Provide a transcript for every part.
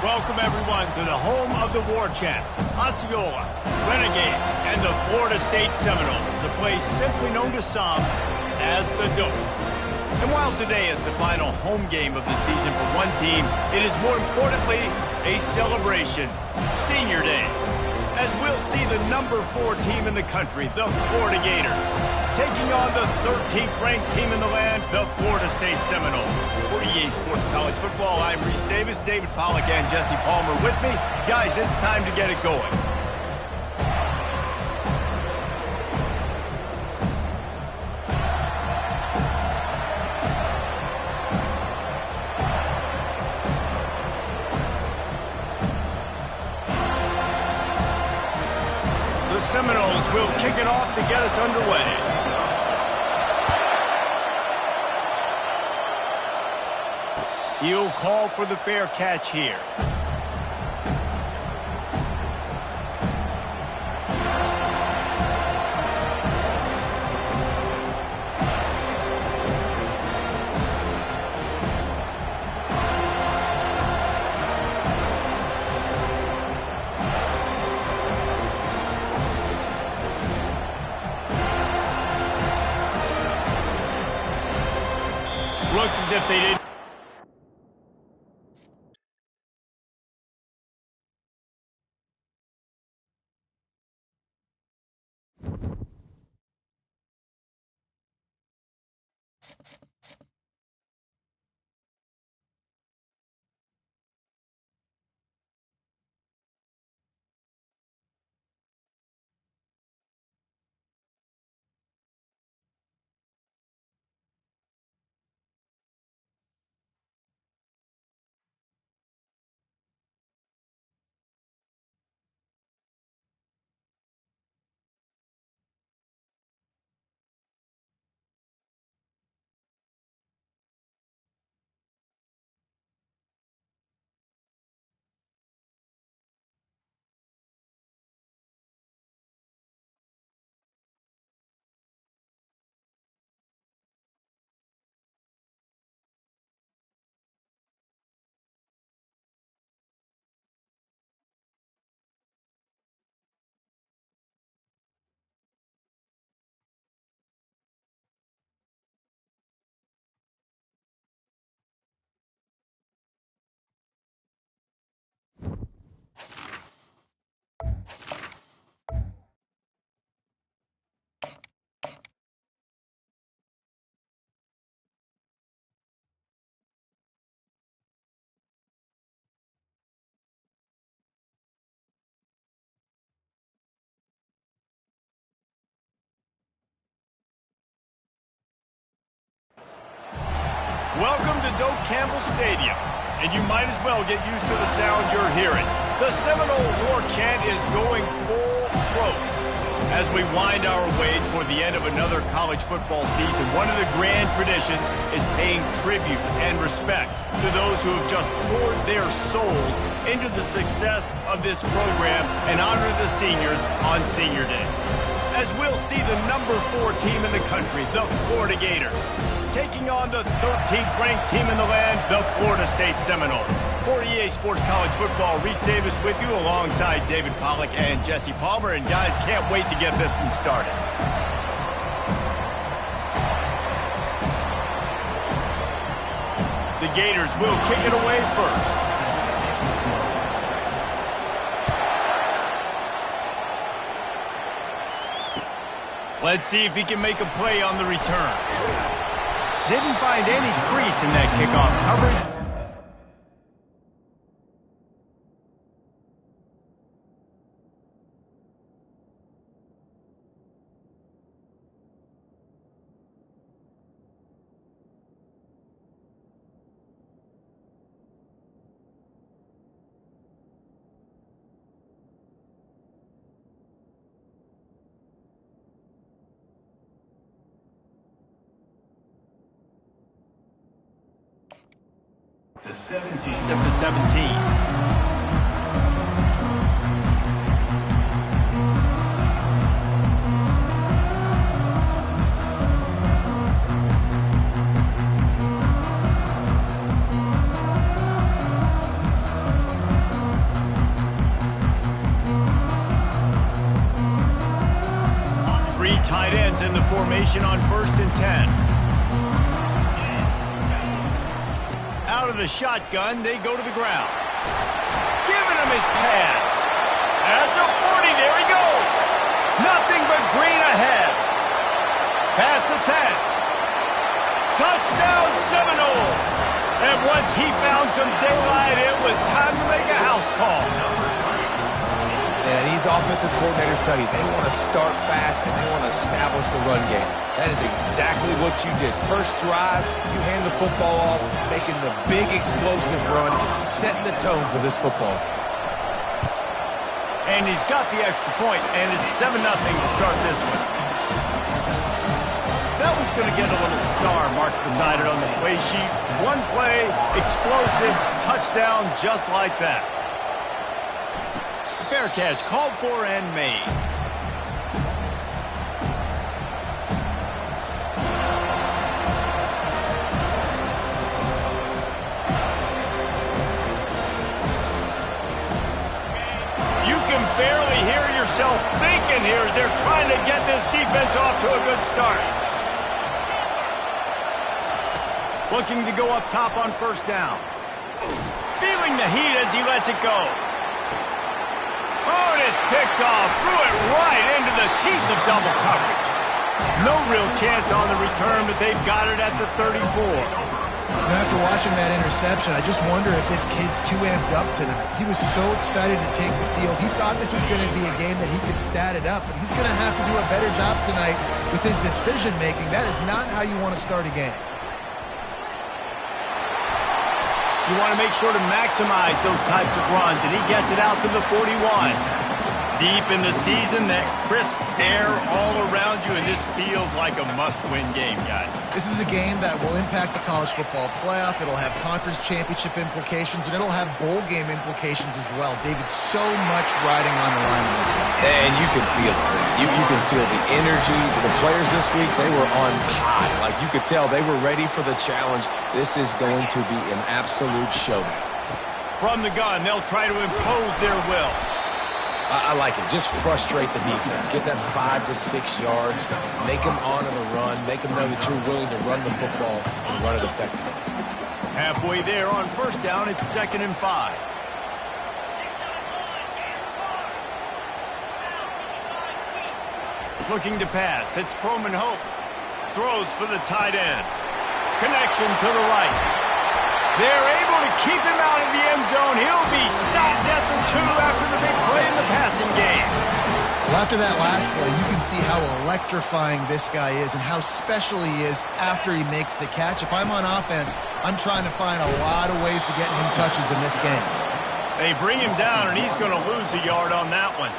Welcome, everyone, to the home of the war chant, Osceola, Renegade, and the Florida State Seminoles, a place simply known to some as the Dope. And while today is the final home game of the season for one team, it is more importantly a celebration, Senior Day, as we'll see the number 4 team in the country, the Florida Gators, taking on the 13th ranked team in the land, the Florida State Seminoles. For EA Sports College Football, I'm Reese Davis, David Pollack and Jesse Palmer with me. Guys, it's time to get it going. The Seminoles will kick it off to get us underway. He'll call for the fair catch here. Looks as if they didn't. Welcome to Doak Campbell Stadium, and you might as well get used to the sound you're hearing. The Seminole War Chant is going full throat. As we wind our way toward the end of another college football season, one of the grand traditions is paying tribute and respect to those who have just poured their souls into the success of this program and honor the seniors on Senior Day. As we'll see the number 4 team in the country, the Florida Gators, taking on the 13th ranked team in the land, the Florida State Seminoles. For EA Sports College Football, Reese Davis with you alongside David Pollack and Jesse Palmer. And guys, can't wait to get this one started. The Gators will kick it away first. Let's see if he can make a play on the return. Didn't find any crease in that kickoff coverage. The 17. At the 17. tight ends in the formation on 1st and 10. Out of the shotgun, they go to the ground. Giving him his pads. At the 40, there he goes. Nothing but green ahead. Past the 10. Touchdown Seminoles. And once he found some daylight, it was time to make a house call. And these offensive coordinators tell you they want to start fast and they want to establish the run game. That is exactly what you did. First drive, you hand the football off, making the big explosive run, setting the tone for this football. And he's got the extra point, and it's 7-0 to start this one. That one's going to get a little star marked beside it on the play sheet. One play, explosive, touchdown, just like that. Fair catch, called for and made. You can barely hear yourself thinking here as they're trying to get this defense off to a good start. Looking to go up top on 1st down. Feeling the heat as he lets it go. Oh, and it's picked off. Threw it right into the teeth of double coverage. No real chance on the return, but they've got it at the 34. After watching that interception, I just wonder if this kid's too amped up tonight. He was so excited to take the field. He thought this was going to be a game that he could stat it up, but he's going to have to do a better job tonight with his decision-making. That is not how you want to start a game. You want to make sure to maximize those types of runs, and he gets it out to the 41. Deep in the season, that crisp air all around you, and this feels like a must-win game, guys. This is a game that will impact the college football playoff. It'll have conference championship implications, and it'll have bowl game implications as well. David, so much riding on the line in this one. And you can feel it. You can feel the energy. The players this week, they were on high. Like you could tell, they were ready for the challenge. This is going to be an absolute showdown. From the gun, they'll try to impose their will. I like it. Just frustrate the defense. Get that 5 to 6 yards. Make them honor the run. Make them know that you're willing to run the football and run it effectively. Halfway there on 1st down, it's 2nd and 5. Looking to pass. It's Croman Hope. Throws for the tight end. Connection to the right. They're able to keep him out of the end zone. He'll be stopped at the 2 after the big play in the passing game. Well, after that last play, you can see how electrifying this guy is and how special he is after he makes the catch. If I'm on offense, I'm trying to find a lot of ways to get him touches in this game. They bring him down, and he's going to lose a yard on that one.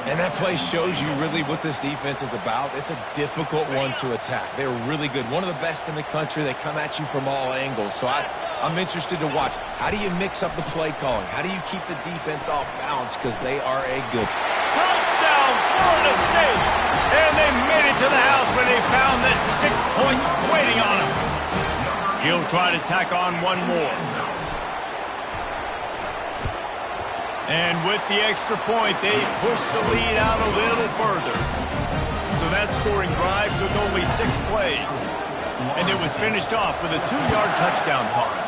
And that play shows you really what this defense is about. It's a difficult one to attack. They're really good. One of the best in the country. They come at you from all angles. So I'm interested to watch. How do you mix up the play calling? How do you keep the defense off balance? Because they are a good. Touchdown, Florida State! And they made it to the house when they found that 6 points waiting on him. He'll try to tack on one more. And with the extra point, they push the lead out a little further. So that scoring drive took only 6 plays. And it was finished off with a 2-yard touchdown toss.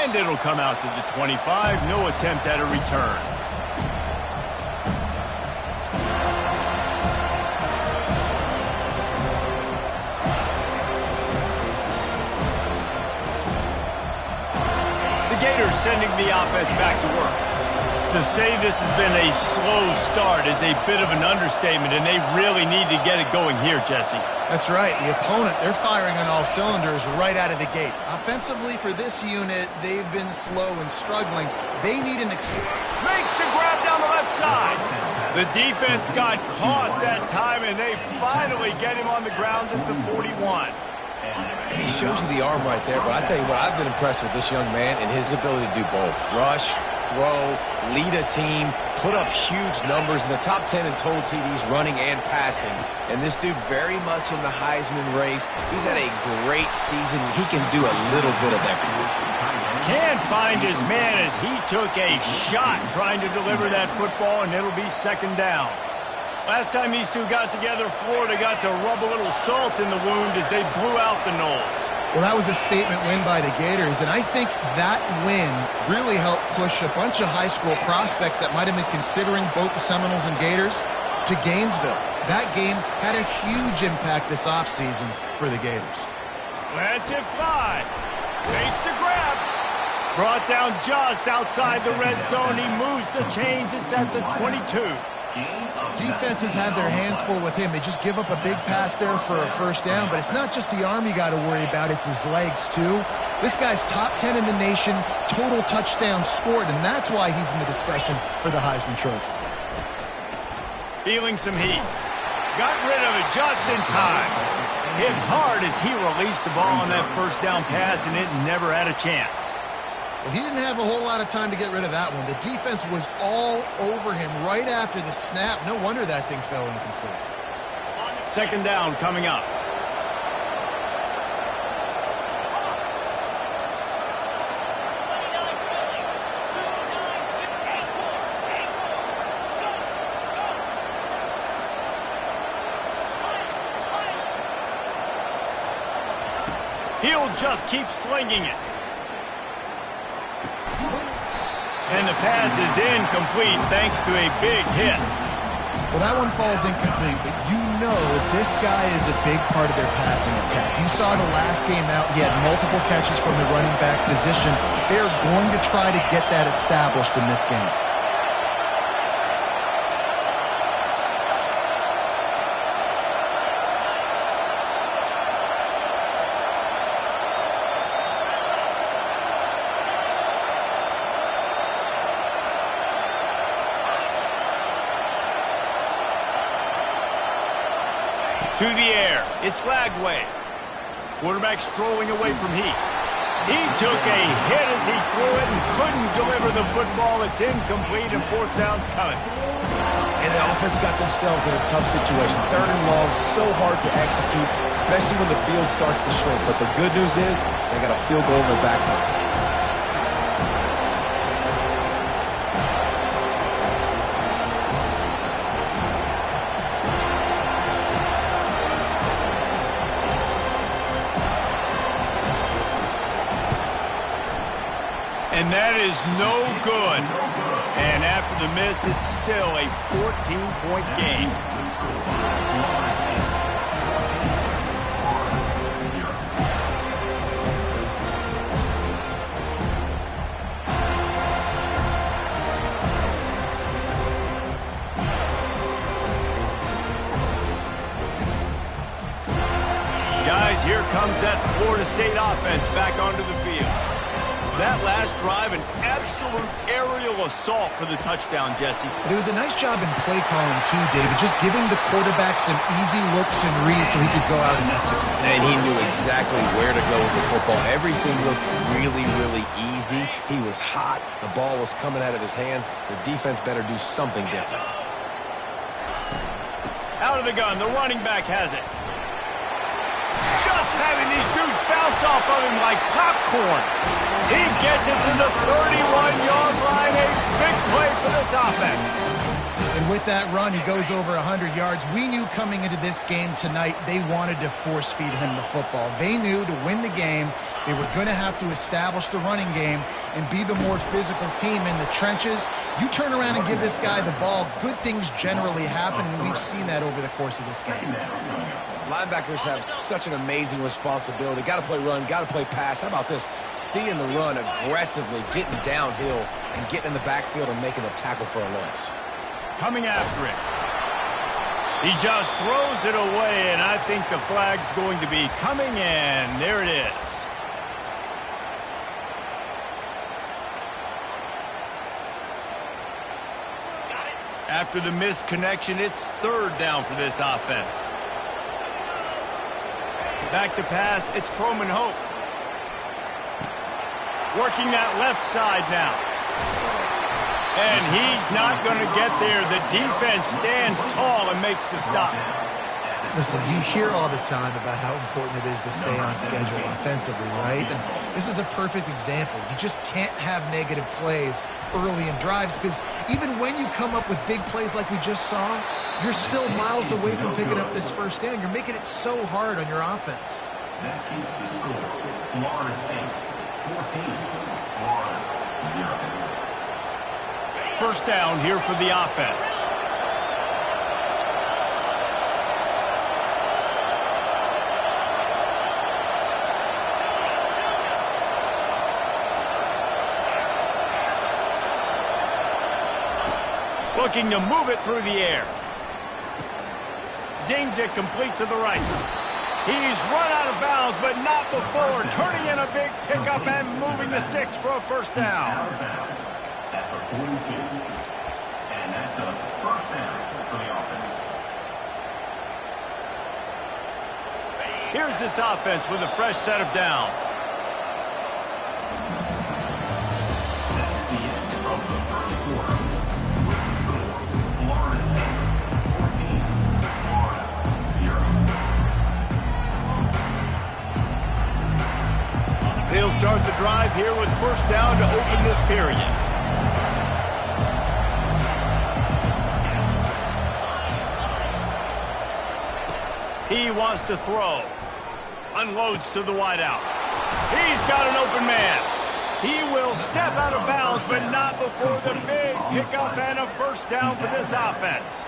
And it'll come out to the 25. No attempt at a return. Gators sending the offense back to work. To say this has been a slow start is a bit of an understatement, and they really need to get it going here, Jesse. That's right. The opponent, they're firing on all cylinders right out of the gate. Offensively, for this unit, they've been slow and struggling. They need an makes the grab down the left side. The defense got caught that time, and they finally get him on the ground at the 41. And he shows you the arm right there, but I tell you what, I've been impressed with this young man and his ability to do both. Rush, throw, lead a team, put up huge numbers in the top 10 in total TDs running and passing. And this dude very much in the Heisman race. He's had a great season. He can do a little bit of everything. can't find his man as he took a shot trying to deliver that football, and it'll be second down. Last time these two got together, Florida got to rub a little salt in the wound as they blew out the Noles. Well, that was a statement win by the Gators, and I think that win really helped push a bunch of high school prospects that might have been considering both the Seminoles and Gators to Gainesville. That game had a huge impact this offseason for the Gators. Lets it fly. Takes the grab. Brought down just outside the red zone. He moves the chains. It's at the 22. Defenses have their hands full with him. They just give up a big pass there for a first down, but it's not just the arm you got to worry about, it's his legs too. This guy's top 10 in the nation, total touchdowns scored, and that's why he's in the discussion for the Heisman Trophy. Feeling some heat. Got rid of it just in time. Hit hard as he released the ball on that first down pass, and it never had a chance. Well, he didn't have a whole lot of time to get rid of that one. The defense was all over him right after the snap. No wonder that thing fell incomplete. Second down coming up. He'll just keep slinging it. And the pass is incomplete thanks to a big hit. Well, that one falls incomplete, but you know this guy is a big part of their passing attack. You saw the last game out, he had multiple catches from the running back position. They're going to try to get that established in this game. To the air. It's Lagway. Quarterback strolling away from Heat. He took a hit as he threw it and couldn't deliver the football. It's incomplete and fourth down's coming. And the offense got themselves in a tough situation. Third and long, so hard to execute, especially when the field starts to shrink. But the good news is they got a field goal in their back pocket. And that is no good. And after the miss, it's still a 14-point game. Guys, here comes that Florida State offense back onto the field. That last drive, an absolute aerial assault for the touchdown, Jesse. But it was a nice job in play calling too, David, just giving the quarterback some easy looks and reads so he could go out and execute. And he knew exactly where to go with the football. Everything looked really, really easy. He was hot. The ball was coming out of his hands. The defense better do something different. Out of the gun, the running back has it. Just having these dudes bounce off of him like popcorn. He gets it to the 31-yard line. A big play for this offense. And with that run, he goes over 100 yards. We knew coming into this game tonight they wanted to force-feed him the football. They knew to win the game, they were going to have to establish the running game and be the more physical team in the trenches. You turn around and give this guy the ball, good things generally happen, and we've seen that over the course of this game. Linebackers have such an amazing responsibility. Got to play run, got to play pass. How about this? Seeing the run aggressively, getting downhill, and getting in the backfield and making the tackle for a loss. Coming after it. He just throws it away, and I think the flag's going to be coming in. There it is. After the missed connection, it's third down for this offense. Back to pass, it's Croman Hope. Working that left side now. And he's not going to get there. The defense stands tall and makes the stop. Listen, you hear all the time about how important it is to stay on schedule offensively, right? And this is a perfect example. You just can't have negative plays early in drives because even when you come up with big plays like we just saw, you're still miles away from picking up this first down. You're making it so hard on your offense. That keeps the score. Florida State 14, Florida 0. First down here for the offense. Looking to move it through the air. Zings it complete to the right. He's run out of bounds, but not before turning in a big pickup and moving the sticks for a first down. At the 42. And that's a first down for the offense. Here's this offense with a fresh set of downs. That's the end of the first quarter. With the score, Florida State 14, Florida 0. They'll start the drive here with first down to open this period. He wants to throw. Unloads to the wideout. He's got an open man. He will step out of bounds, but not before the big pickup and a first down for this offense.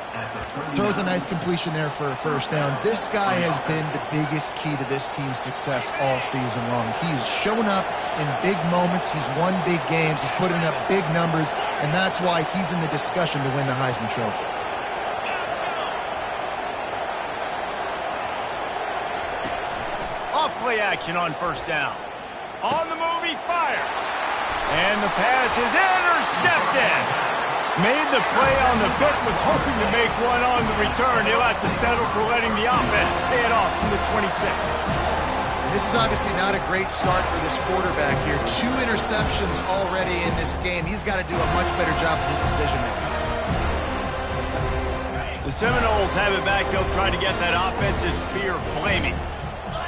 Throws a nice completion there for a first down. This guy has been the biggest key to this team's success all season long. He's shown up in big moments. He's won big games. He's putting up big numbers, and that's why he's in the discussion to win the Heisman Trophy. Off-play action on first down. On the move, he fires. And the pass is intercepted. Made the play on the pick, was hoping to make one on the return. He'll have to settle for letting the offense pay it off from the 26. This is obviously not a great start for this quarterback here. 2 interceptions already in this game. He's got to do a much better job with his decision-making. The Seminoles have it back. They'll try to get that offensive spear flaming.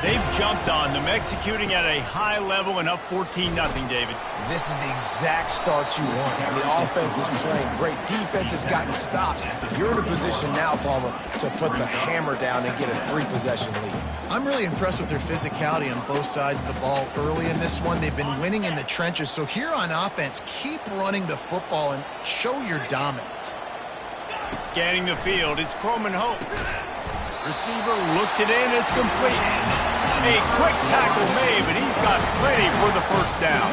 They've jumped on them, executing at a high level and up 14-0, David. This is the exact start you want. The offense is playing great. Defense has gotten stops. You're in a position now, Palmer, to put the hammer down and get a 3-possession lead. I'm really impressed with their physicality on both sides of the ball early in this one. They've been winning in the trenches. So here on offense, keep running the football and show your dominance. Scanning the field, it's Croman Hope. Receiver looks it in, it's complete. A quick tackle made, but he's got plenty for the first down.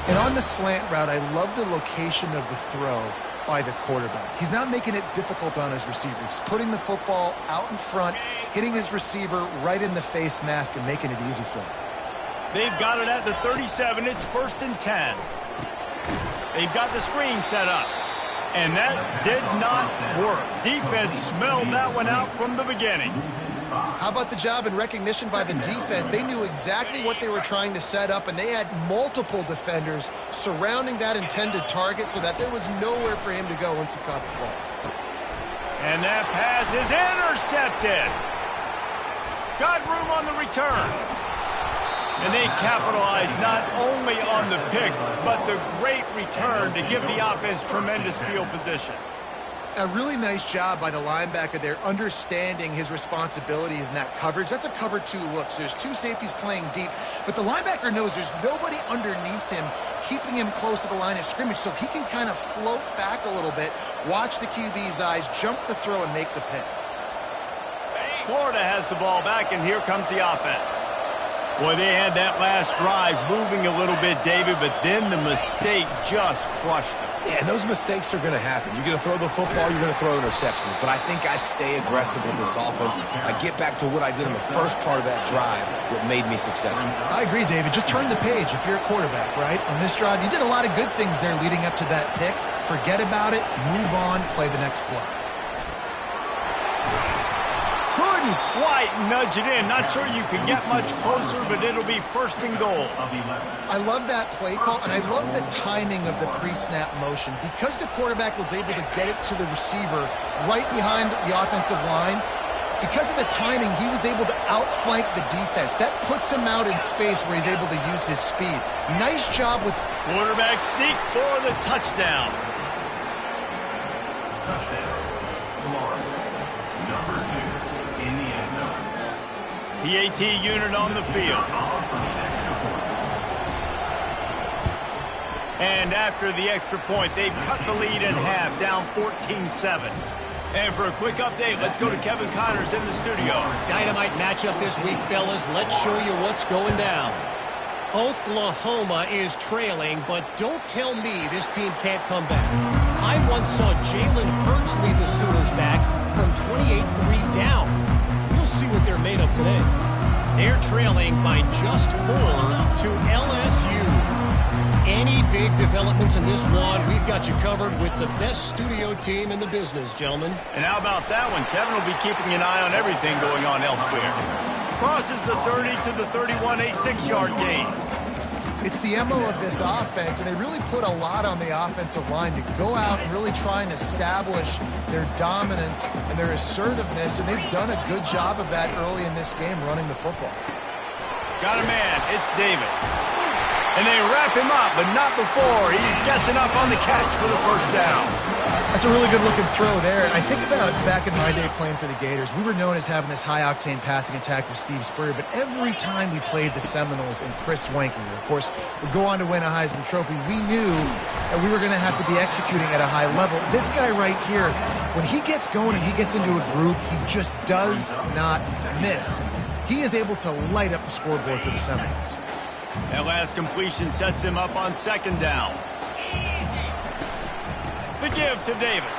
And on the slant route, I love the location of the throw by the quarterback. He's not making it difficult on his receiver. He's putting the football out in front, hitting his receiver right in the face mask and making it easy for him. They've got it at the 37. It's 1st and 10. They've got the screen set up. And that did not work. Defense smelled that one out from the beginning. How about the job and recognition by the defense? They knew exactly what they were trying to set up, and they had multiple defenders surrounding that intended target so that there was nowhere for him to go once he caught the ball. And that pass is intercepted. Got room on the return. And they capitalized not only on the pick, but the great return to give the offense tremendous field position. A really nice job by the linebacker there, understanding his responsibilities in that coverage. That's a cover 2 look. So there's 2 safeties playing deep, but the linebacker knows there's nobody underneath him, keeping him close to the line of scrimmage, so he can kind of float back a little bit, watch the QB's eyes, jump the throw, and make the pick. Florida has the ball back, and here comes the offense. Boy, they had that last drive moving a little bit, David, but then the mistake just crushed them. Yeah, and those mistakes are going to happen. You're going to throw the football, you're going to throw interceptions. But I think I stay aggressive with this offense. I get back to what I did in the first part of that drive that made me successful. I agree, David. Just turn the page if you're a quarterback, right? On this drive, you did a lot of good things there leading up to that pick. Forget about it, move on, play the next play. Couldn't quite nudge it in. Not sure you could get much closer, but it'll be 1st and goal. I love that play call, and I love the timing of the pre-snap motion. Because the quarterback was able to get it to the receiver right behind the offensive line, Because of the timing, he was able to outflank the defense. That puts him out in space where he's able to use his speed. Nice job with... Quarterback sneak for the touchdown. Touchdown. Florida. Number 2 in the end zone. The AT unit on the field. And after the extra point, they've cut the lead in half, down 14-7. And for a quick update, let's go to Kevin Connors in the studio. Dynamite matchup this week, fellas. Let's show you what's going down. Oklahoma is trailing, but don't tell me this team can't come back. I once saw Jalen Hurts lead the Sooners back from 28-3 down. We'll see what they're made of today. They're trailing by just 4 to LSU. Any big developments in this one, we've got you covered with the best studio team in the business, gentlemen. And how about that one? Kevin will be keeping an eye on everything going on elsewhere. Crosses the 30 to the 31, a 6-yard gain. It's the MO of this offense, and they really put a lot on the offensive line to go out and really try and establish their dominance and their assertiveness, and they've done a good job of that early in this game running the football. Got a man. It's Davis. And they wrap him up, but not before he gets enough on the catch for the first down. That's a really good-looking throw there. And I think about back in my day playing for the Gators, we were known as having this high-octane passing attack with Steve Spurrier, but every time we played the Seminoles and Chris Wenke, of course, would go on to win a Heisman Trophy, we knew that we were going to have to be executing at a high level. This guy right here, when he gets going and he gets into a groove, he just does not miss. He is able to light up the scoreboard for the Seminoles. That last completion sets him up on second down. The give to Davis.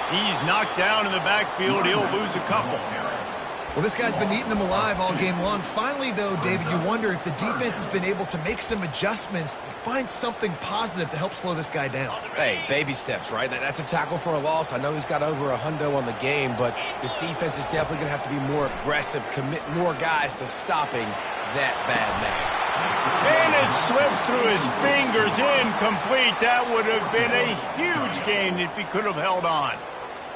He's knocked down in the backfield. He'll lose a couple. Well, this guy's been eating them alive all game long. Finally, though, David, you wonder if the defense has been able to make some adjustments, find something positive to help slow this guy down. Hey, baby steps, right? That's a tackle for a loss. I know he's got over $100 on the game, but this defense is definitely going to have to be more aggressive, commit more guys to stopping that bad man. And it slips through his fingers, incomplete. That would have been a huge gain if he could have held on.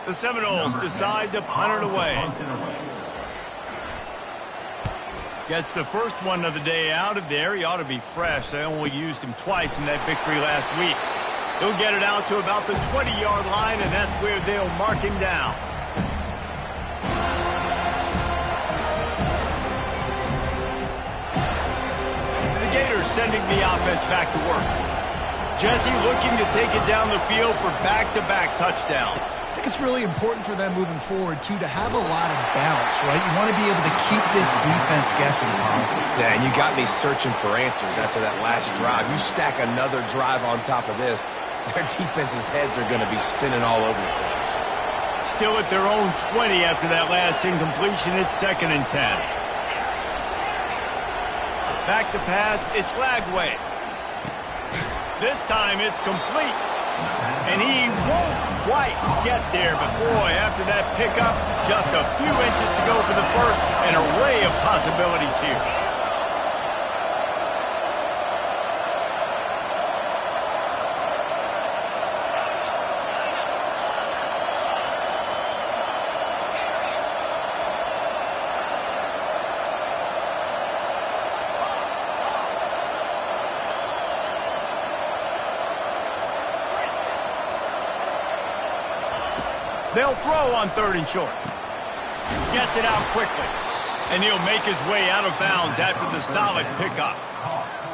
The Seminoles decide to punt it away. Gets the first one of the day out of there. He ought to be fresh. They only used him twice in that victory last week. He'll get it out to about the 20-yard line, and that's where they'll mark him down. The Gators sending the offense back to work. Jesse looking to take it down the field for back-to-back touchdowns. I think it's really important for them moving forward, too, to have a lot of balance, right? You want to be able to keep this defense guessing, Paul. Yeah, and you got me searching for answers after that last drive. You stack another drive on top of this, their defense's heads are going to be spinning all over the place. Still at their own 20 after that last incompletion. It's 2nd and 10. Back to pass. It's Lagway. This time it's complete. And he won't quite get there, but boy, after that pickup, just a few inches to go for the first, an array of possibilities here. They'll throw on 3rd and short. Gets it out quickly. And he'll make his way out of bounds after the solid pickup.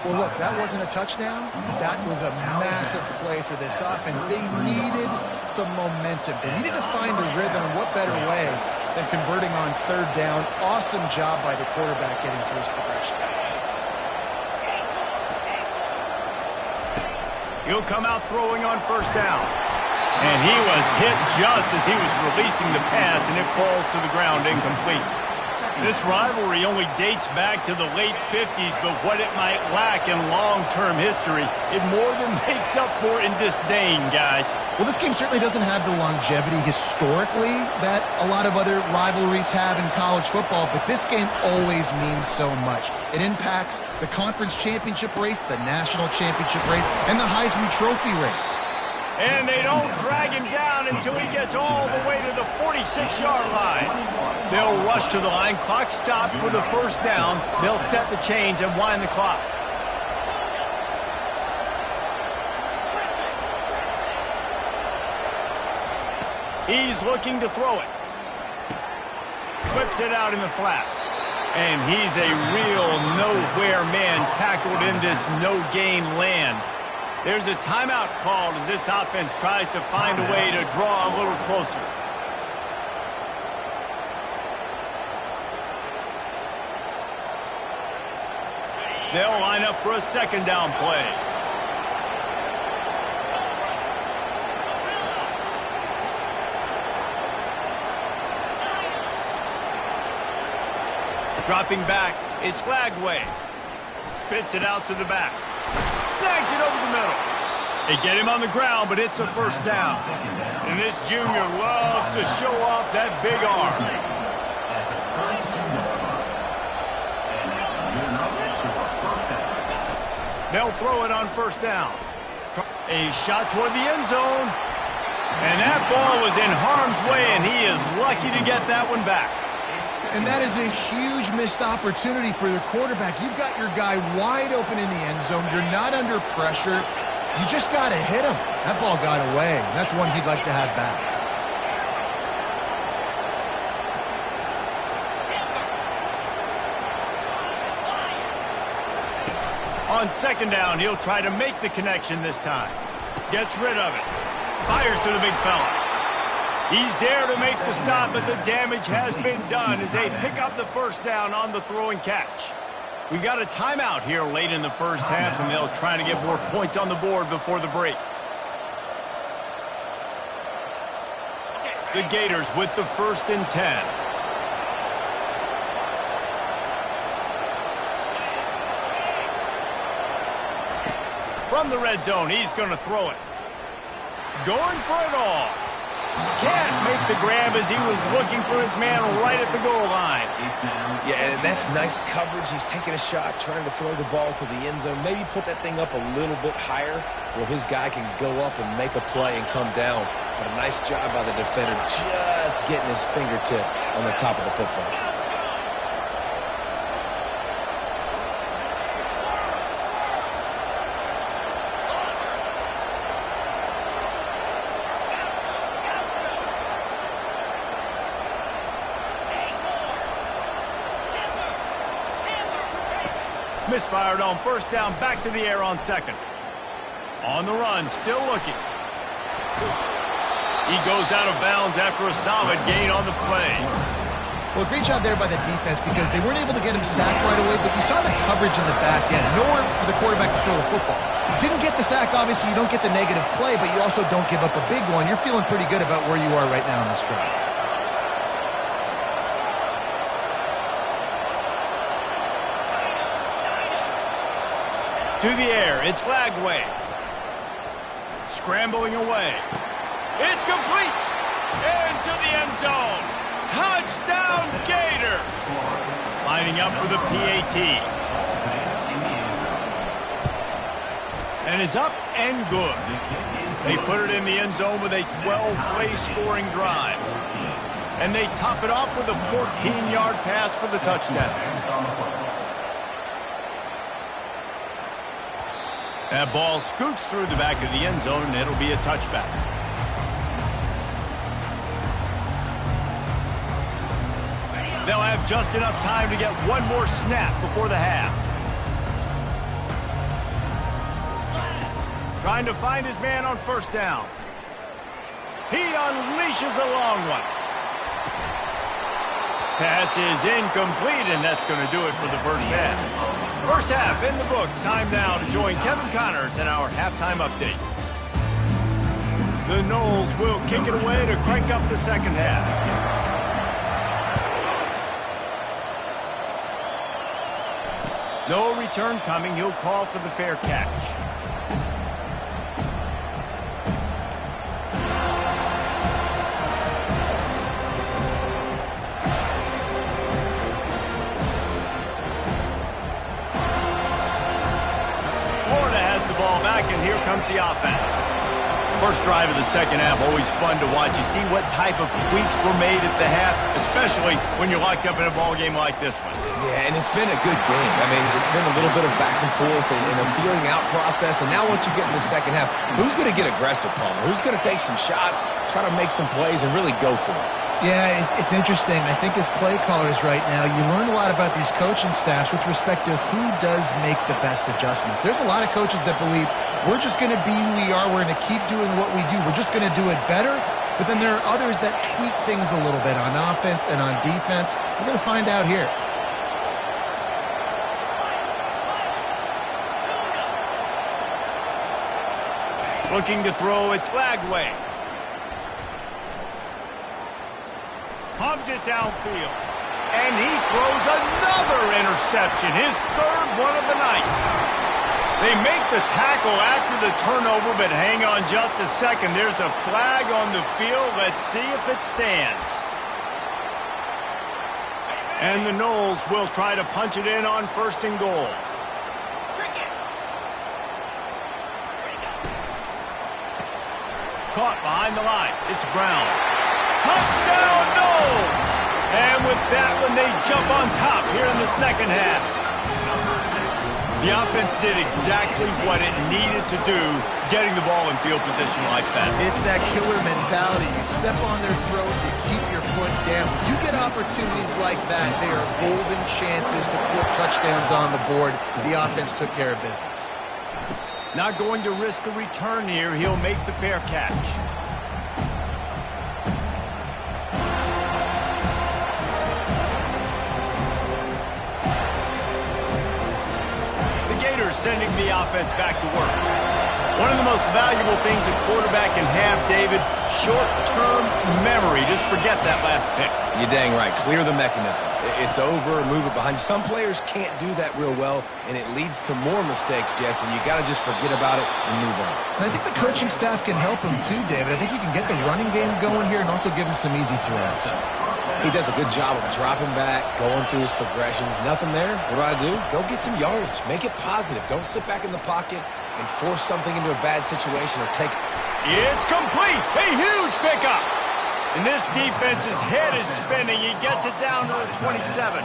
Well, look, that wasn't a touchdown. That was a massive play for this offense. They needed some momentum. They needed to find a rhythm, and what better way than converting on 3rd down. Awesome job by the quarterback getting through his progression. He'll come out throwing on 1st down. And he was hit just as he was releasing the pass, and it falls to the ground incomplete. This rivalry only dates back to the late 50s, but what it might lack in long-term history, it more than makes up for in disdain, guys. Well, this game certainly doesn't have the longevity historically that a lot of other rivalries have in college football, but this game always means so much. It impacts the conference championship race, the national championship race, and the Heisman Trophy race. And they don't drag him down until he gets all the way to the 40 46-yard line. They'll rush to the line. Clock stopped for the first down. They'll set the chains and wind the clock. He's looking to throw it. Whips it out in the flat. And he's a real nowhere man tackled in this no-gain land. There's a timeout called as this offense tries to find a way to draw a little closer. They'll line up for a second down play. Dropping back, it's Lagway. Spits it out to the back. Snags it over the middle. They get him on the ground, but it's a first down. And this junior loves to show off that big arm. They'll throw it on first down. A shot toward the end zone. And that ball was in harm's way, and he is lucky to get that one back. And that is a huge missed opportunity for the quarterback. You've got your guy wide open in the end zone. You're not under pressure. You just got to hit him. That ball got away. That's one he'd like to have back. On second down, he'll try to make the connection this time. Gets rid of it. Fires to the big fella. He's there to make the stop, but the damage has been done as they pick up the first down on the throw and catch. We got a timeout here late in the first half, and they'll try to get more points on the board before the break. The Gators with the 1st and 10. From the red zone, he's going to throw it. Going for it all. Can't make the grab as he was looking for his man right at the goal line. Yeah, and that's nice coverage. He's taking a shot, trying to throw the ball to the end zone. Maybe put that thing up a little bit higher where his guy can go up and make a play and come down. But a nice job by the defender just getting his fingertip on the top of the football. Misfired on first down, back to the air on second. On the run, still looking. He goes out of bounds after a solid gain on the play. Well, great job there by the defense because they weren't able to get him sacked right away, but you saw the coverage in the back end. Nowhere for the quarterback to throw the football. Didn't get the sack, obviously you don't get the negative play, but you also don't give up a big one. You're feeling pretty good about where you are right now in this drive. To the air, it's Lagway. Scrambling away. It's complete! Into the end zone. Touchdown, Gator! Lining up for the PAT. And it's up and good. They put it in the end zone with a 12-play scoring drive. And they top it off with a 14-yard pass for the touchdown. That ball scoots through the back of the end zone, and it'll be a touchback. They'll have just enough time to get one more snap before the half. Trying to find his man on first down. He unleashes a long one. Pass is incomplete, and that's going to do it for the first half. First half in the books. Time now to join Kevin Connors in our halftime update. The Noles will kick it away to crank up the second half. No return coming. He'll call for the fair catch. Florida has the ball back, and here comes the offense. First drive of the second half, always fun to watch. You see what type of tweaks were made at the half, especially when you're locked up in a ball game like this one. Yeah, and it's been a good game. I mean, it's been a little bit of back and forth and a feeling out process. And now once you get in the second half, who's going to get aggressive, Palmer? Who's going to take some shots, try to make some plays, and really go for it? Yeah, it's interesting. I think as play callers right now, you learn a lot about these coaching staffs with respect to who does make the best adjustments. There's a lot of coaches that believe we're just going to be who we are. We're going to keep doing what we do. We're just going to do it better. But then there are others that tweak things a little bit on offense and on defense. We're going to find out here. Looking to throw, it's Lagway. Pumps it downfield. And he throws another interception, his third one of the night. They make the tackle after the turnover, but hang on just a second. There's a flag on the field. Let's see if it stands. And the Noles will try to punch it in on 1st and goal. Caught behind the line. It's Brown. Touchdown, Noles! And with that one, they jump on top here in the second half. The offense did exactly what it needed to do, getting the ball in field position like that. It's that killer mentality. You step on their throat, you keep your foot down. When you get opportunities like that, they are golden chances to put touchdowns on the board. The offense took care of business. Not going to risk a return here. He'll make the fair catch. Sending the offense back to work. One of the most valuable things a quarterback can have, David, short-term memory. Just forget that last pick. You're dang right. Clear the mechanism. It's over, move it behind you. Some players can't do that real well, and it leads to more mistakes, Jesse. You got to just forget about it and move on. And I think the coaching staff can help him too, David. I think you can get the running game going here and also give him some easy throws. He does a good job of dropping back, going through his progressions. Nothing there. What do? Go get some yardage. Make it positive. Don't sit back in the pocket and force something into a bad situation or take it. It's complete. A huge pickup. And this defense's head is spinning. He gets it down to the 27.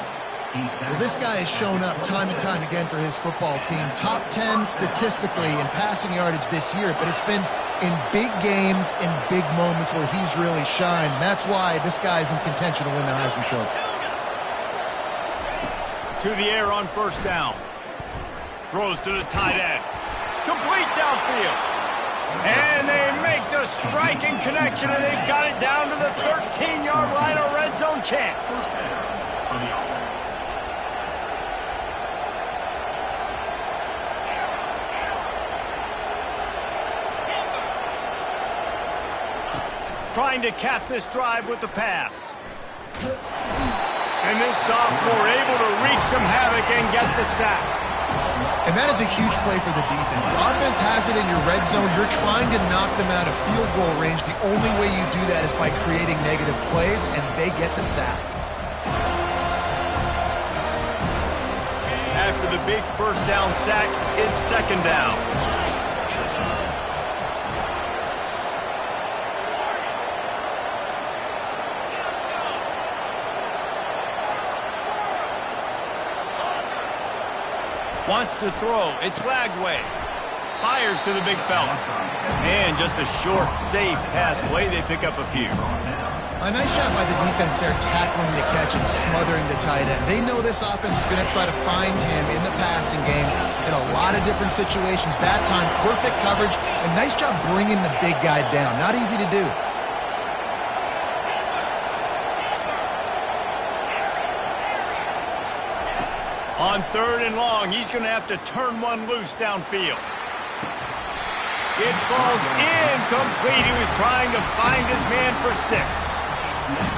Well, this guy has shown up time and time again for his football team. Top 10 statistically in passing yardage this year, but it's been in big games, in big moments where he's really shined. That's why this guy's in contention to win the Heisman Trophy. To the air on 1st down. Throws to the tight end. Complete downfield. And they make the striking connection, and they've got it down to the 13-yard line, a red zone chance. Trying to cap this drive with the pass. And this sophomore able to wreak some havoc and get the sack. And that is a huge play for the defense. Offense has it in your red zone. You're trying to knock them out of field goal range. The only way you do that is by creating negative plays, and they get the sack. After the big 1st down sack, it's 2nd down. Wants to throw. It's Lagway. Fires to the big fella. And just a short, safe pass play. They pick up a few. A nice job by the defense there tackling the catch and smothering the tight end. They know this offense is going to try to find him in the passing game in a lot of different situations. That time, perfect coverage. And nice job bringing the big guy down. Not easy to do. On 3rd and long, he's going to have to turn one loose downfield. It falls incomplete. He was trying to find his man for 6.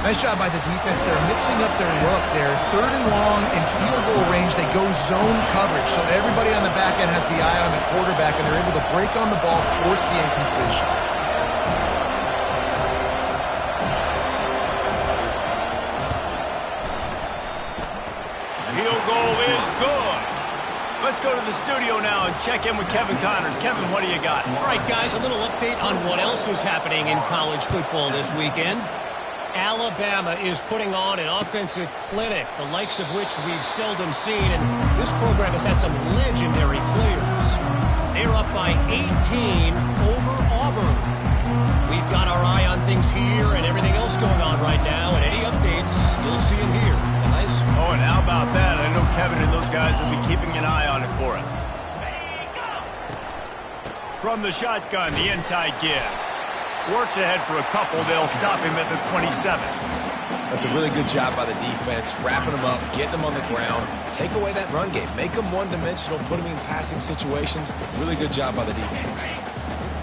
Nice job by the defense. They're mixing up their look. They're 3rd and long in field goal range. They go zone coverage, so everybody on the back end has the eye on the quarterback, and they're able to break on the ball, force the incompletion. let's go to the studio now and check in with Kevin Connors. Kevin, what do you got? All right, guys, a little update on what else is happening in college football this weekend. Alabama is putting on an offensive clinic, the likes of which we've seldom seen, and this program has had some legendary players. They're up by 18 over Auburn. We've got our eye on things here and everything else going on right now, and any updates, you'll see them here. Guys? Oh, and how about that? I know Kevin and those guys will be keeping an eye on it for us. From the shotgun, the inside give. Works ahead for a couple. They'll stop him at the 27. That's a really good job by the defense, wrapping them up, getting them on the ground, take away that run game, make them one-dimensional, put them in passing situations. Really good job by the defense.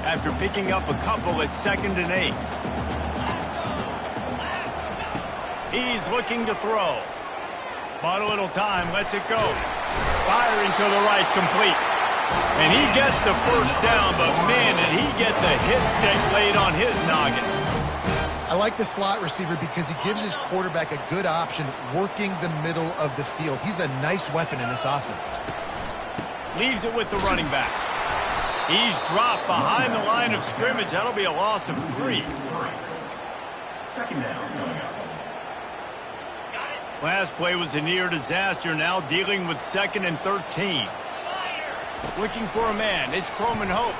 After picking up a couple at 2nd and 8. He's looking to throw. Bought a little time, lets it go. Firing to the right, complete. And he gets the first down, but man, did he get the hit stick laid on his noggin. I like the slot receiver because he gives his quarterback a good option working the middle of the field. He's a nice weapon in this offense. Leaves it with the running back. He's dropped behind the line of scrimmage. That'll be a loss of 3. 2nd down coming up. Last play was a near disaster, now dealing with 2nd and 13. Looking for a man. It's Croman Hope.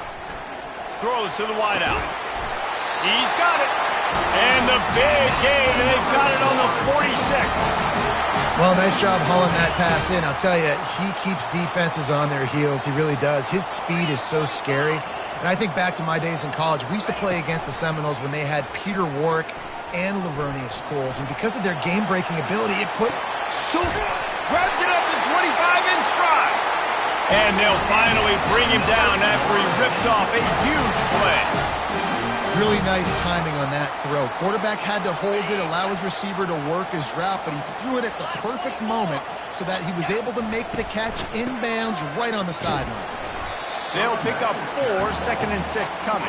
Throws to the wideout. He's got it. And the big gain, and they've got it on the 46. Well, nice job hauling that pass in. I'll tell you, he keeps defenses on their heels. He really does. His speed is so scary. And I think back to my days in college. We used to play against the Seminoles when they had Peter Warwick and Lavernia Schools. And because of their game-breaking ability, it put so... Grabs it up to 25 in stride. And they'll finally bring him down after he rips off a huge play. Really nice timing on that throw. Quarterback had to hold it, allow his receiver to work his route, but he threw it at the perfect moment so that he was able to make the catch inbounds right on the sideline. They'll pick up 4, 2nd and 6 coming.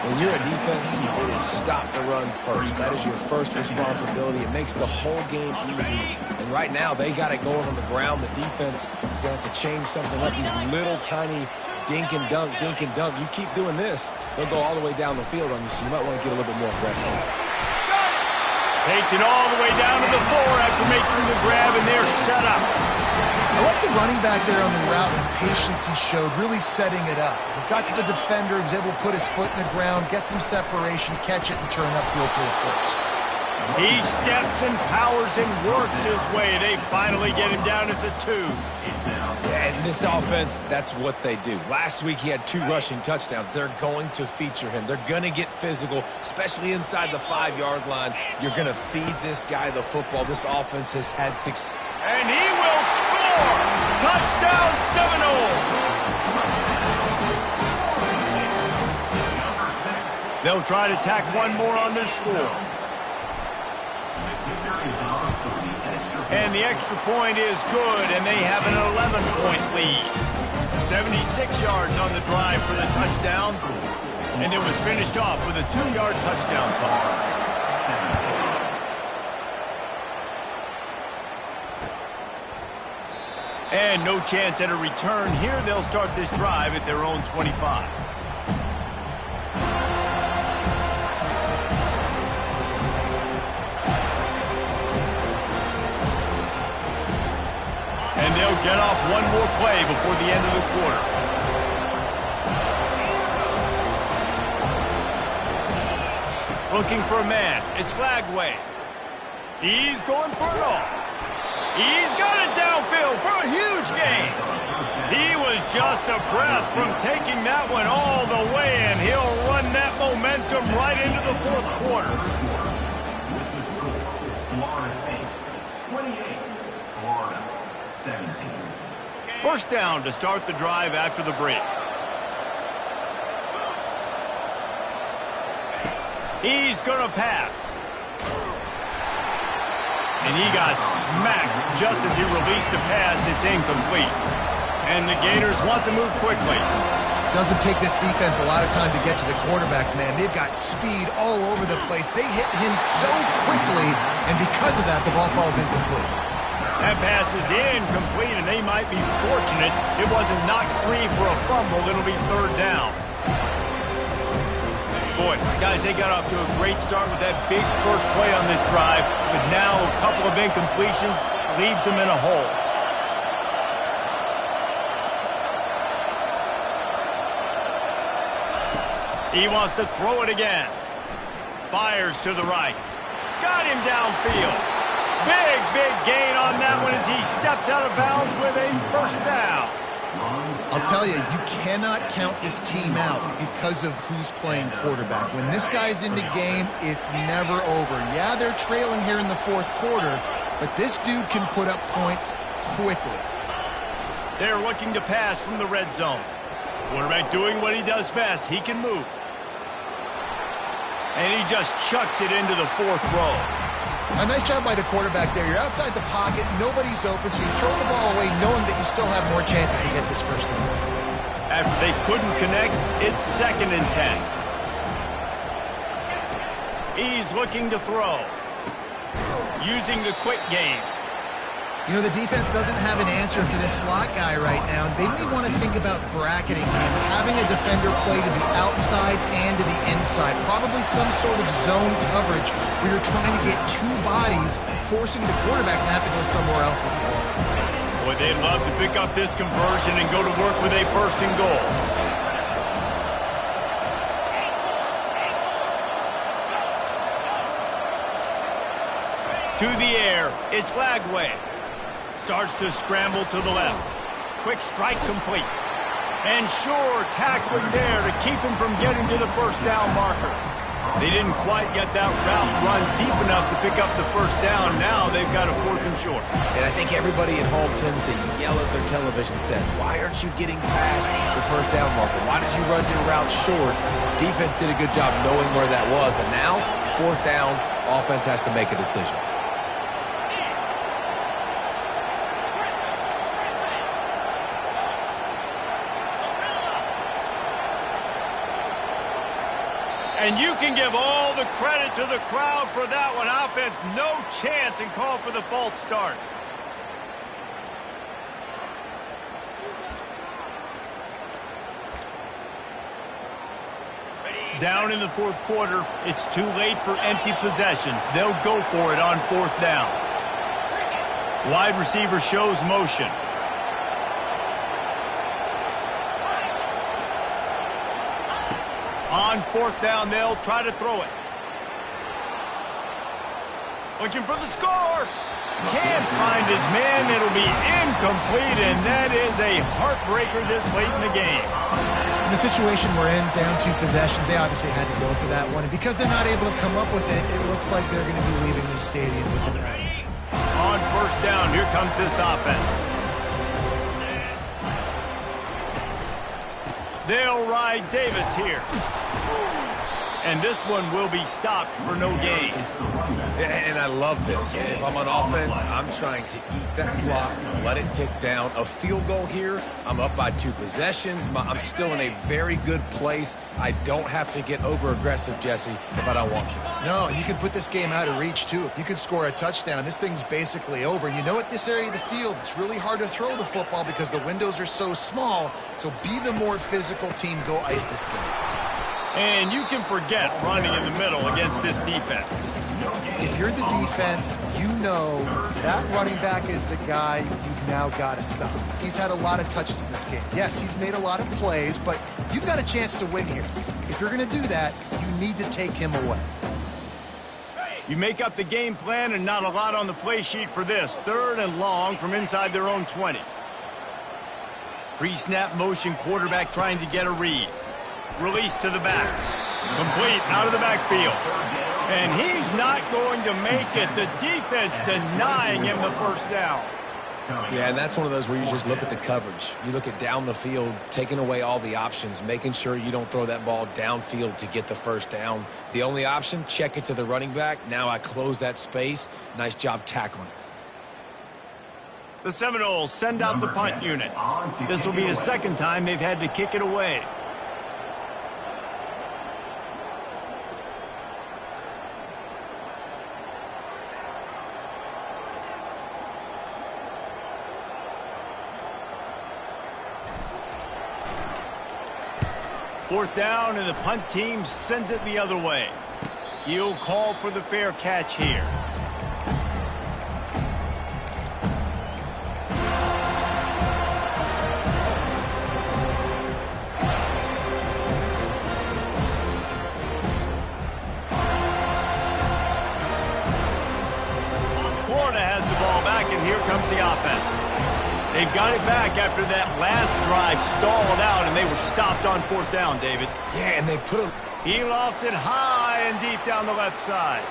When you're a defense, it is stop the run first. That is your first responsibility. It makes the whole game easy. And right now, they got it going on the ground. The defense is going to have to change something up. These little tiny dink and dunk, dink and dunk. You keep doing this, they'll go all the way down the field on you, so you might want to get a little bit more aggressive. Takes it all the way down to the 4 after making the grab, and they're set up. I like the running back there on the route and the patience he showed, really setting it up. He got to the defender, he was able to put his foot in the ground, get some separation, catch it, and turn upfield for a first. He steps and powers and works his way. They finally get him down at the 2. And this offense, that's what they do. Last week, he had 2 rushing touchdowns. They're going to feature him. They're going to get physical, especially inside the 5-yard line. You're going to feed this guy the football. This offense has had success. And he will score! Touchdown Seminoles! They'll try to tack one more on their score. And the extra point is good, and they have an 11-point lead. 76 yards on the drive for the touchdown, and it was finished off with a 2-yard touchdown toss. And no chance at a return here. They'll start this drive at their own 25. And they'll get off one more play before the end of the quarter. Looking for a man. It's Glagway. He's going for it all. He's got it downfield for a huge gain. He was just a breath from taking that one all the way, and he'll run that momentum right into the 4th quarter. With the score, Florida State 28, Florida 17. First down to start the drive after the break. He's going to pass. And he got smacked just as he released the pass. It's incomplete. And the Gators want to move quickly. Doesn't take this defense a lot of time to get to the quarterback, man. They've got speed all over the place. They hit him so quickly, and because of that, the ball falls incomplete. That pass is incomplete, and they might be fortunate it wasn't knocked free for a fumble. It'll be third down. Boy, guys, they got off to a great start with that big first play on this drive, but now a couple of incompletions leaves them in a hole. He wants to throw it again. Fires to the right. Got him downfield. Big gain on that one as he steps out of bounds with a first down. I'll tell you, you cannot count this team out because of who's playing quarterback. When this guy's in the game, it's never over. Yeah, they're trailing here in the fourth quarter, but this dude can put up points quickly. They're looking to pass from the red zone. Quarterback doing what he does best. He can move. And he just chucks it into the fourth row. A nice job by the quarterback there. You're outside the pocket, nobody's open, so you throw the ball away knowing that you still have more chances to get this first down. After they couldn't connect, it's 2nd and 10. He's looking to throw. Using the quick game. You know, the defense doesn't have an answer for this slot guy right now. They may want to think about bracketing him, having a defender play to the outside and to the inside. Probably some sort of zone coverage where you're trying to get two bodies, forcing the quarterback to have to go somewhere else with the ball. Boy, they'd love to pick up this conversion and go to work with a 1st and goal. To the air, it's Lagway. Starts to scramble to the left. Quick strike complete. And sure, tackling there to keep him from getting to the first down marker. They didn't quite get that route run deep enough to pick up the first down. Now they've got a 4th and short. And I think everybody at home tends to yell at their television set, why aren't you getting past the first down marker? Why did you run your route short? Defense did a good job knowing where that was, but now, 4th down, offense has to make a decision. And you can give all the credit to the crowd for that one. Offense, no chance, and call for the false start. Down in the fourth quarter, it's too late for empty possessions. They'll go for it on 4th down. Wide receiver shows motion. On 4th down, they'll try to throw it. Looking for the score. Can't find his man. It'll be incomplete, and that is a heartbreaker this late in the game. In the situation we're in, down 2 possessions, they obviously had to go for that one. And because they're not able to come up with it, it looks like they're going to be leaving the stadium with a win. On 1st down, here comes this offense. They'll ride Davis here. And this one will be stopped for no gain. And I love this. If I'm on offense, I'm trying to eat that clock, let it tick down. A field goal here, I'm up by 2 possessions. I'm still in a very good place. I don't have to get over-aggressive, Jesse, if I don't want to. No, and you can put this game out of reach, too. If you can score a touchdown, this thing's basically over. And you know, at this area of the field, it's really hard to throw the football because the windows are so small. So be the more physical team. Go ice this game. And you can forget running in the middle against this defense. If you're the defense, you know that running back is the guy you've now got to stop. He's had a lot of touches in this game. Yes, he's made a lot of plays, but you've got a chance to win here. If you're going to do that, you need to take him away. You make up the game plan and not a lot on the play sheet for this. 3rd and long from inside their own 20. Pre-snap motion, quarterback trying to get a read. Release to the back. Complete out of the backfield. And he's not going to make it. The defense denying him the first down. Yeah, and that's one of those where you just look at the coverage. You look at down the field, taking away all the options, making sure you don't throw that ball downfield to get the first down. The only option, check it to the running back. Now I close that space. Nice job tackling. The Seminoles send out the punt unit. This will be the 2nd time they've had to kick it away. 4th down, and the punt team sends it the other way. He'll call for the fair catch here. Florida has the ball back, and here comes the offense. They've got it back after that last drive stalled out, and they were stopped on 4th down, David. Yeah, and they put a... He lofts it high and deep down the left side.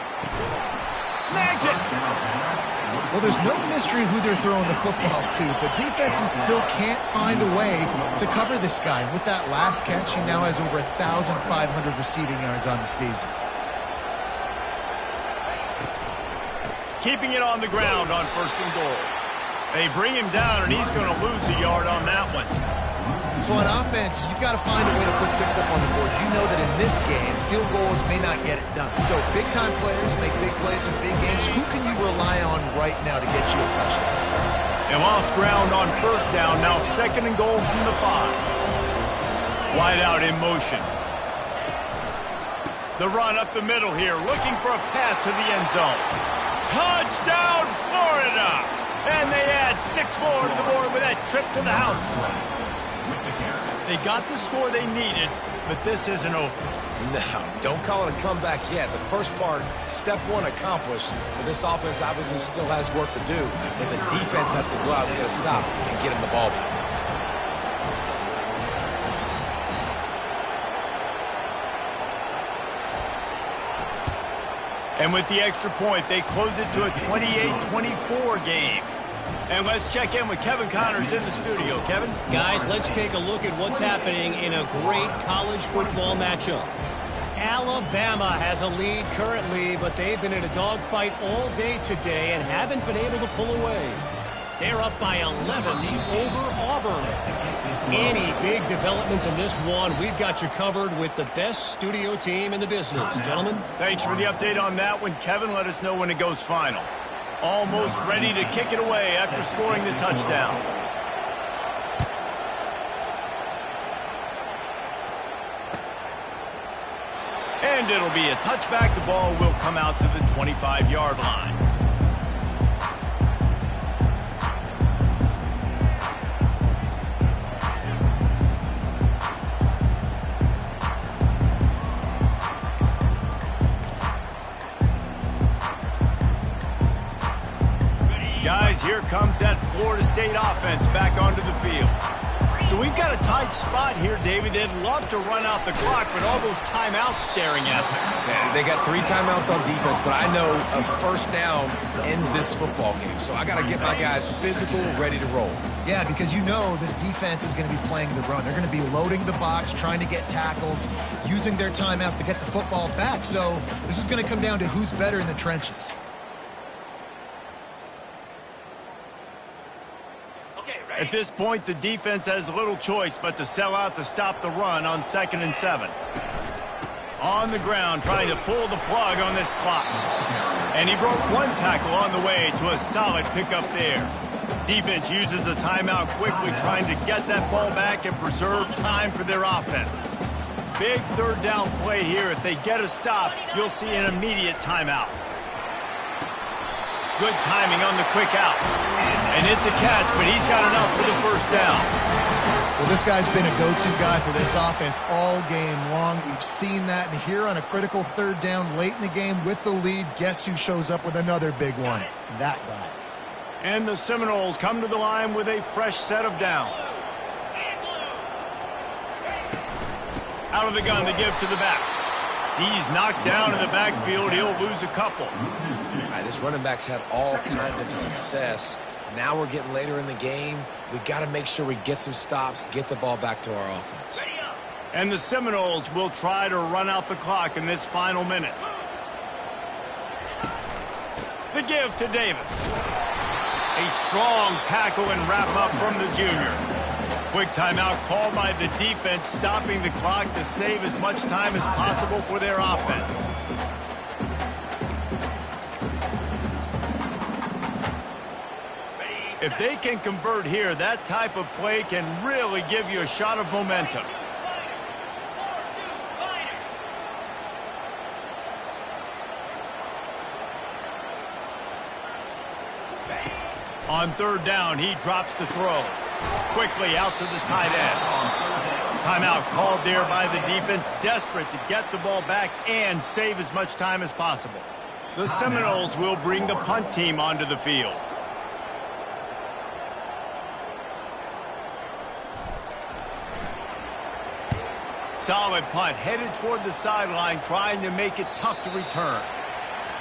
Snags it! Well, there's no mystery who they're throwing the football to, but defenses still can't find a way to cover this guy. With that last catch, he now has over 1,500 receiving yards on the season. Keeping it on the ground on 1st and goal. They bring him down, and he's going to lose a yard on that one. So on offense, you've got to find a way to put 6 up on the board. You know that in this game, field goals may not get it done. So big-time players make big plays in big games. Who can you rely on right now to get you a touchdown? They lost ground on 1st down. Now 2nd and goal from the 5. Wide out in motion. The run up the middle here, looking for a path to the end zone. Touchdown, Florida! And they add 6 more to the board with that trip to the house. They got the score they needed, but this isn't over. No, don't call it a comeback yet. The first part, step 1 accomplished, but this offense obviously still has work to do. But the defense has to go out and get a stop and get him the ball back. And with the extra point, they close it to a 28-24 game. And let's check in with Kevin Connors in the studio. Kevin? Guys, let's take a look at what's happening in a great college football matchup. Alabama has a lead currently, but they've been in a dogfight all day today and haven't been able to pull away. They're up by 11 over Auburn. Any big developments in this one, we've got you covered with the best studio team in the business. Gentlemen? Thanks for the update on that one, Kevin. Let us know when it goes final. Almost ready to kick it away after scoring the touchdown. And it'll be a touchback. The ball will come out to the 25-yard line. Guys, here comes that Florida State offense back onto the field. So we've got a tight spot here, David. They'd love to run out the clock, but all those timeouts staring at them. Yeah, they got 3 timeouts on defense, but I know a 1st down ends this football game. So I got to get my guys physical, ready to roll. Yeah, because you know this defense is going to be playing the run. They're going to be loading the box, trying to get tackles, using their timeouts to get the football back. So this is going to come down to who's better in the trenches. At this point, the defense has little choice but to sell out to stop the run on 2nd and 7. On the ground, trying to pull the plug on this clock. And he broke 1 tackle on the way to a solid pickup there. Defense uses a timeout quickly, trying to get that ball back and preserve time for their offense. Big 3rd down play here. If they get a stop, you'll see an immediate timeout. Good timing on the quick out. And it's a catch, but he's got enough for the 1st down. Well, this guy's been a go-to guy for this offense all game long. We've seen that. And here on a critical 3rd down late in the game with the lead, guess who shows up with another big one? That guy. And the Seminoles come to the line with a fresh set of downs. Out of the gun to give to the back. He's knocked down in the backfield. He'll lose a couple. All right, this running back's had all kind of success. Now we're getting later in the game. We got to make sure we get some stops, get the ball back to our offense. And the Seminoles will try to run out the clock in this final minute. The give to Davis. A strong tackle and wrap up from the junior. Quick timeout called by the defense, stopping the clock to save as much time as possible for their offense. If they can convert here, that type of play can really give you a shot of momentum. On third down, he drops to throw. Quickly out to the tight end. Timeout called there by the defense, desperate to get the ball back and save as much time as possible. The Seminoles will bring the punt team onto the field. Solid punt, headed toward the sideline, trying to make it tough to return.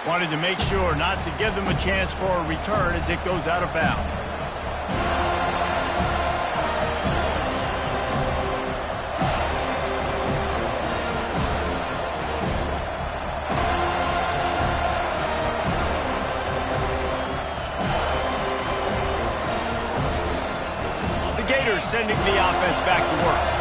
Wanted to make sure not to give them a chance for a return as it goes out of bounds. The Gators sending the offense back to work.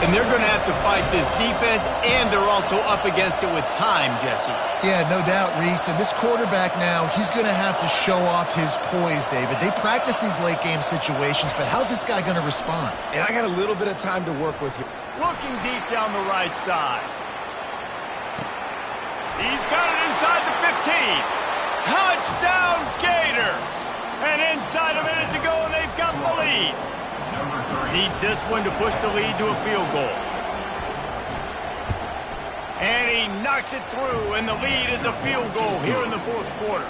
And they're going to have to fight this defense, and they're also up against it with time, Jesse. Yeah, no doubt, Reese. And this quarterback now, he's going to have to show off his poise, David. They practice these late-game situations, but how's this guy going to respond? And I got a little bit of time to work with you. Looking deep down the right side. He's got it inside the 15. Touchdown, Gators! And inside a minute to go, and they've got the lead. Needs this one to push the lead to a field goal. And he knocks it through, and the lead is a field goal here in the fourth quarter.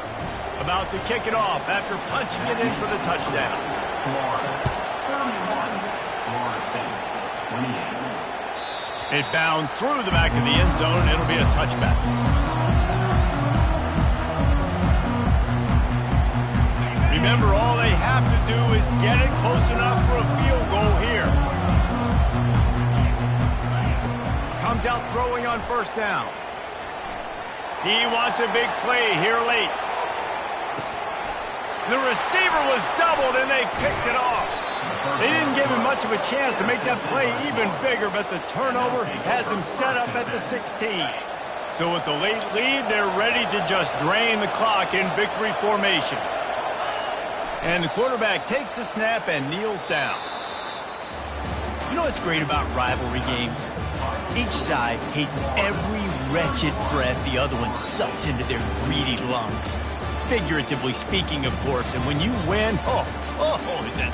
About to kick it off after punching it in for the touchdown. It bounds through the back of the end zone, and it'll be a touchback. Remember, all they have to do is get it close enough for a field goal here. Comes out throwing on first down. He wants a big play here late. The receiver was doubled, and they picked it off. They didn't give him much of a chance to make that play even bigger, but the turnover has him set up at the 16. So with the late lead, they're ready to just drain the clock in victory formation. And the quarterback takes the snap and kneels down. You know what's great about rivalry games? Each side hates every wretched breath the other one sucks into their greedy lungs. Figuratively speaking, of course, and when you win, is that